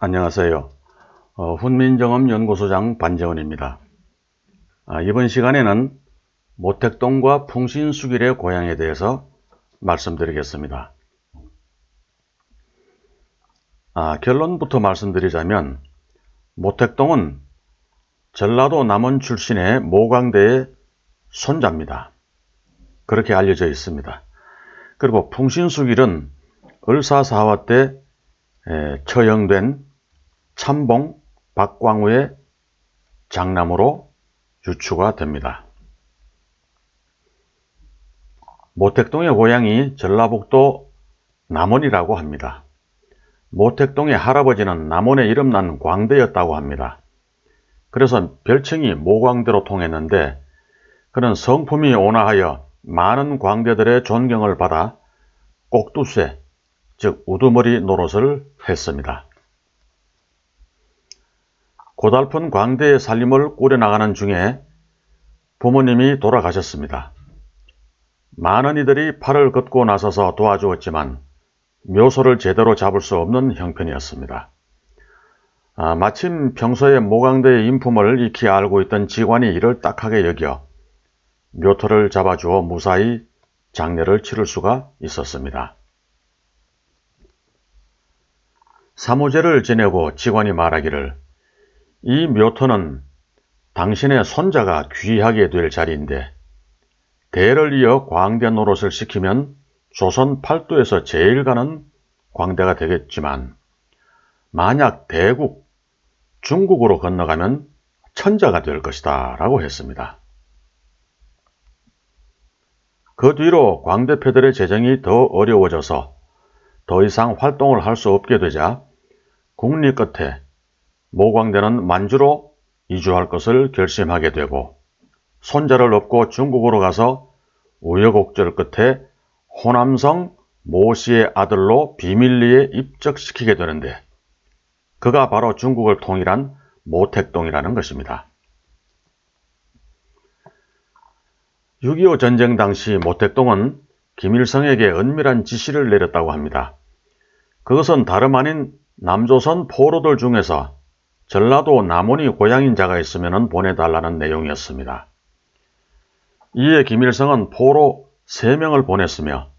안녕하세요. 훈민정음연구소장 반재원입니다. 이번 시간에는 모택동과 풍신수길의 고향에 대해서 말씀드리겠습니다. 결론부터 말씀드리자면 모택동은 전라도 남원 출신의 모광대의 손자입니다. 그렇게 알려져 있습니다. 그리고 풍신수길은 을사사화 때 처형된 참봉 박광우의 장남으로 유추가 됩니다. 모택동의 고향이 전라북도 남원이라고 합니다. 모택동의 할아버지는 남원에 이름난 광대였다고 합니다. 그래서 별칭이 모광대로 통했는데 그는 성품이 온화하여 많은 광대들의 존경을 받아 꼭두쇠, 즉 우두머리 노릇을 했습니다. 고달픈 광대의 살림을 꾸려나가는 중에 부모님이 돌아가셨습니다. 많은 이들이 팔을 걷고 나서서 도와주었지만 묘소를 제대로 잡을 수 없는 형편이었습니다. 마침 평소에 모광대의 인품을 익히 알고 있던 직관이 이를 딱하게 여겨 묘토를 잡아주어 무사히 장례를 치를 수가 있었습니다. 사무제를 지내고 직관이 말하기를 이 묘토는 당신의 손자가 귀하게 될 자리인데 대를 이어 광대 노릇을 시키면 조선 팔도에서 제일 가는 광대가 되겠지만 만약 대국, 중국으로 건너가면 천자가 될 것이다 라고 했습니다. 그 뒤로 광대패들의 재정이 더 어려워져서 더 이상 활동을 할 수 없게 되자 국리 끝에 모광대는 만주로 이주할 것을 결심하게 되고 손자를 업고 중국으로 가서 우여곡절 끝에 호남성 모씨의 아들로 비밀리에 입적시키게 되는데 그가 바로 중국을 통일한 모택동이라는 것입니다. 6.25 전쟁 당시 모택동은 김일성에게 은밀한 지시를 내렸다고 합니다. 그것은 다름 아닌 남조선 포로들 중에서 전라도 남원이 고향인 자가 있으면 보내달라는 내용이었습니다. 이에 김일성은 포로 3명을 보냈으며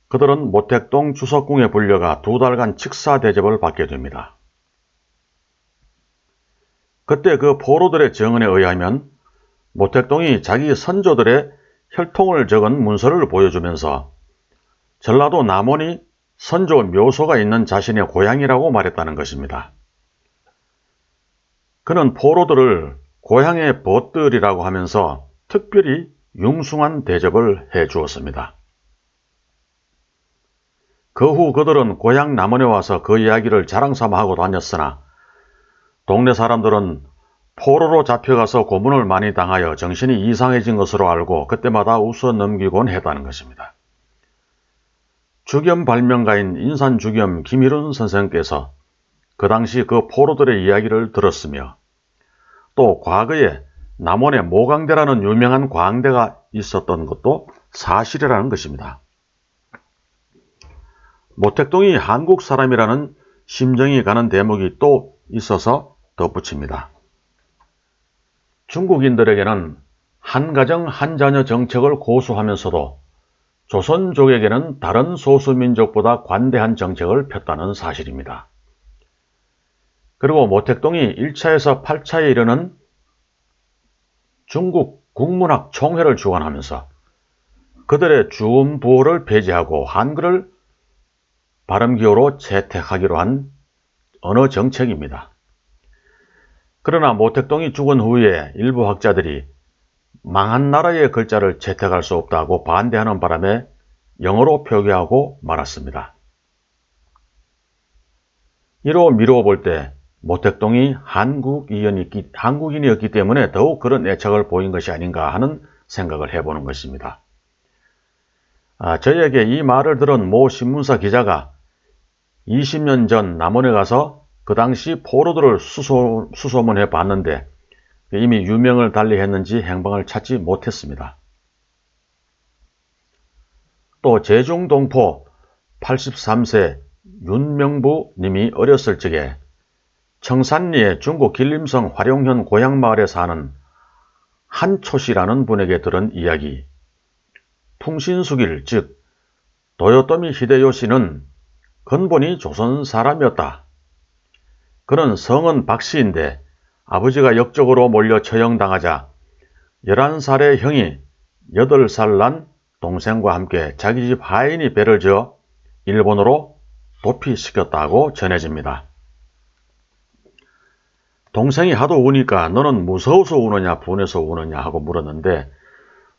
그들은 모택동 주석궁에 불려가 2달간 칙사 대접을 받게 됩니다. 그때 그 포로들의 증언에 의하면 모택동이 자기 선조들의 혈통을 적은 문서를 보여주면서 전라도 남원이 선조 묘소가 있는 자신의 고향이라고 말했다는 것입니다. 그는 포로들을 고향의 벗들이라고 하면서 특별히 융숭한 대접을 해 주었습니다. 그 후 그들은 고향 남원에 와서 그 이야기를 자랑삼아 하고 다녔으나 동네 사람들은 포로로 잡혀가서 고문을 많이 당하여 정신이 이상해진 것으로 알고 그때마다 웃어 넘기곤 했다는 것입니다. 주겸 발명가인 인산주겸 김일훈 선생께서 그 당시 그 포로들의 이야기를 들었으며 또 과거에 남원에 모광대라는 유명한 광대가 있었던 것도 사실이라는 것입니다. 모택동이 한국 사람이라는 심정이 가는 대목이 또 있어서 덧붙입니다. 중국인들에게는 한 가정 한 자녀 정책을 고수하면서도 조선족에게는 다른 소수민족보다 관대한 정책을 폈다는 사실입니다. 그리고 모택동이 1차에서 8차에 이르는 중국 국문학 총회를 주관하면서 그들의 주음부호를 폐지하고 한글을 발음기호로 채택하기로 한 언어 정책입니다. 그러나 모택동이 죽은 후에 일부 학자들이 망한 나라의 글자를 채택할 수 없다고 반대하는 바람에 영어로 표기하고 말았습니다. 이로 미루어 볼 때 모택동이 한국인이었기 때문에 더욱 그런 애착을 보인 것이 아닌가 하는 생각을 해보는 것입니다. 저에게 이 말을 들은 모 신문사 기자가 20년 전 남원에 가서 그 당시 포로들을 수소문해 봤는데 이미 유명을 달리했는지 행방을 찾지 못했습니다. 또 제중동포 83세 윤명부 님이 어렸을 적에 청산리의 중국 길림성 화룡현 고향마을에 사는 한초씨라는 분에게 들은 이야기. 풍신수길 즉 도요토미 히데요시는 근본이 조선 사람이었다. 그는 성은 박씨인데 아버지가 역적으로 몰려 처형당하자 11살의 형이 8살 난 동생과 함께 자기 집 하인이 배를 지어 일본으로 도피시켰다고 전해집니다. 동생이 하도 우니까 너는 무서워서 우느냐 분해서 우느냐 하고 물었는데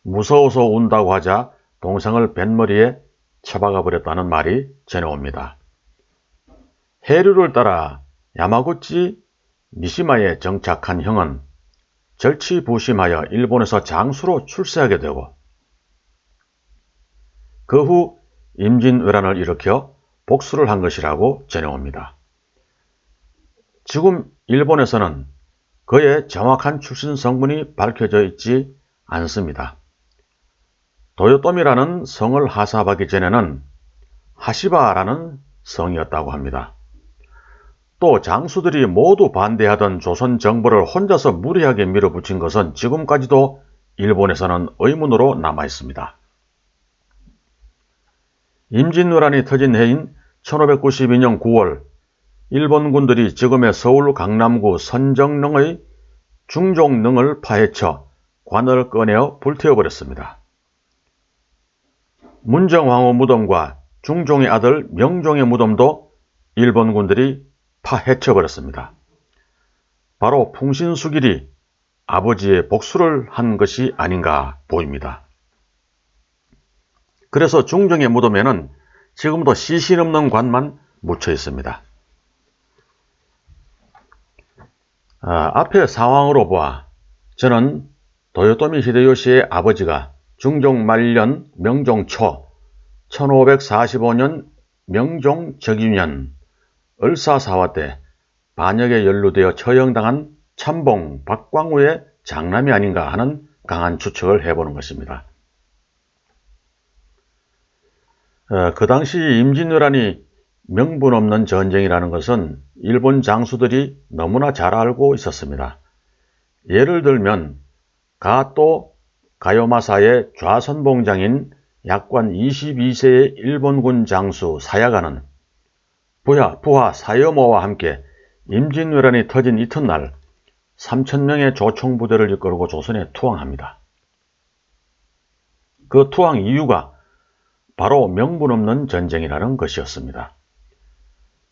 무서워서 운다고 하자 동생을 뱃머리에 쳐박아 버렸다는 말이 전해옵니다. 해류를 따라 야마구치 미시마에 정착한 형은 절치부심하여 일본에서 장수로 출세하게 되고 그 후 임진왜란을 일으켜 복수를 한 것이라고 전해옵니다. 지금 일본에서는 그의 정확한 출신 성분이 밝혀져 있지 않습니다. 도요토미라는 성을 하사하기 전에는 하시바라는 성이었다고 합니다. 또 장수들이 모두 반대하던 조선 정부를 혼자서 무리하게 밀어붙인 것은 지금까지도 일본에서는 의문으로 남아 있습니다. 임진왜란이 터진 해인 1592년 9월 일본군들이 지금의 서울 강남구 선정릉의 중종릉을 파헤쳐 관을 꺼내어 불태워버렸습니다. 문정왕후 무덤과 중종의 아들 명종의 무덤도 일본군들이 파헤쳐버렸습니다. 바로 풍신수길이 아버지의 복수를 한 것이 아닌가 보입니다. 그래서 중종의 무덤에는 지금도 시신 없는 관만 묻혀 있습니다. 앞의 상황으로 보아 저는 도요토미 히데요시의 아버지가 중종 말년 명종 초 1545년 명종 적유년 을사사화 때 반역에 연루되어 처형당한 참봉 박광우의 장남이 아닌가 하는 강한 추측을 해보는 것입니다. 그 당시 임진왜란이 명분 없는 전쟁이라는 것은 일본 장수들이 너무나 잘 알고 있었습니다. 예를 들면 가또 가요마사의 좌선봉장인 약관 22세의 일본군 장수 사야가는 부하 사요모와 함께 임진왜란이 터진 이튿날 3,000명의 조총부대를 이끌고 조선에 투항합니다. 그 투항 이유가 바로 명분 없는 전쟁이라는 것이었습니다.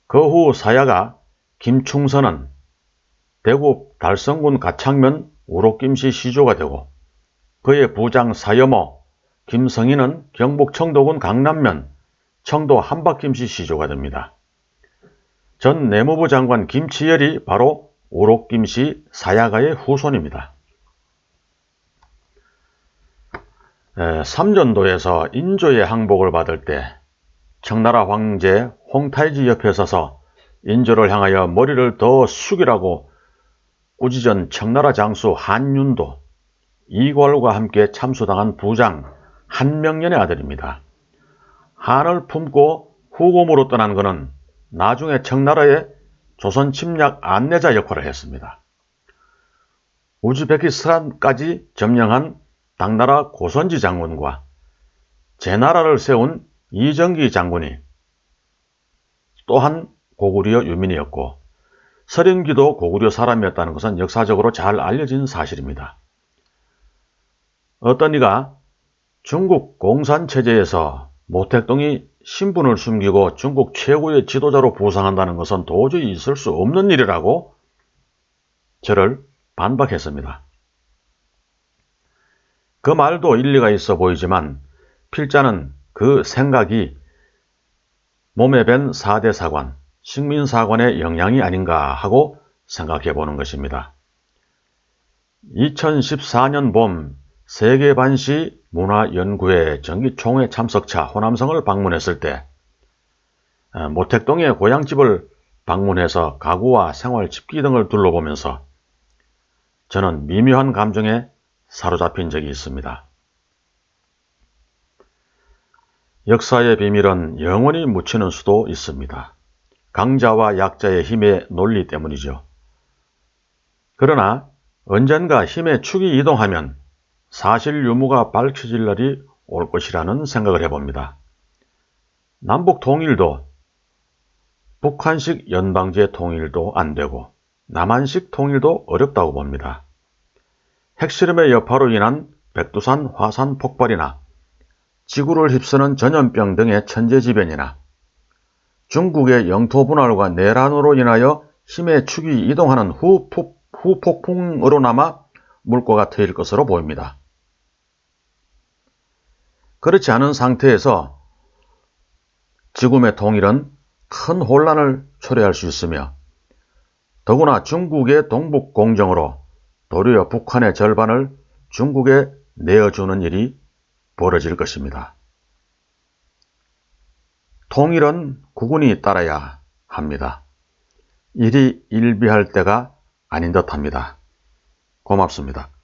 그 후 사야가 김충선은 대구 달성군 가창면 우록김씨 시조가 되고 그의 부장 사여모 김성인은 경북 청도군 강남면 청도 한박김씨 시조가 됩니다. 전 내무부 장관 김치열이 바로 우록김씨 사야가의 후손입니다. 삼전도에서 인조의 항복을 받을 때 청나라 황제 홍탈지 옆에 서서 인조를 향하여 머리를 더 숙이라고 꾸짖은 청나라 장수 한윤도 이괄과 함께 참수당한 부장 한명년의 아들입니다. 한을 품고 후금으로 떠난 그는 나중에 청나라의 조선 침략 안내자 역할을 했습니다. 우즈베키스탄까지 점령한 당나라 고선지 장군과 제나라를 세운 이정기 장군이 또한 고구려 유민이었고 서령기도 고구려 사람이었다는 것은 역사적으로 잘 알려진 사실입니다. 어떤 이가 중국 공산체제에서 모택동이 신분을 숨기고 중국 최고의 지도자로 부상한다는 것은 도저히 있을 수 없는 일이라고 저를 반박했습니다. 그 말도 일리가 있어 보이지만 필자는 그 생각이 몸에 밴 4대 사관, 식민사관의 영향이 아닌가 하고 생각해 보는 것입니다. 2014년 봄 세계반시 문화연구회 정기총회 참석차 호남성을 방문했을 때 모택동의 고향집을 방문해서 가구와 생활 집기 등을 둘러보면서 저는 미묘한 감정에 사로잡힌 적이 있습니다. 역사의 비밀은 영원히 묻히는 수도 있습니다. 강자와 약자의 힘의 논리 때문이죠. 그러나 언젠가 힘의 축이 이동하면 사실 유무가 밝혀질 날이 올 것이라는 생각을 해봅니다. 남북 통일도 북한식 연방제 통일도 안 되고 남한식 통일도 어렵다고 봅니다. 핵실험의 여파로 인한 백두산 화산 폭발이나 지구를 휩쓰는 전염병 등의 천재지변이나 중국의 영토 분할과 내란으로 인하여 힘의 축이 이동하는 후폭풍으로나마 물꼬가 트일 것으로 보입니다. 그렇지 않은 상태에서 지금의 통일은 큰 혼란을 초래할 수 있으며 더구나 중국의 동북 공정으로 도리어 북한의 절반을 중국에 내어주는 일이 벌어질 것입니다. 통일은 국군이 따라야 합니다. 일이 일비할 때가 아닌 듯합니다. 고맙습니다.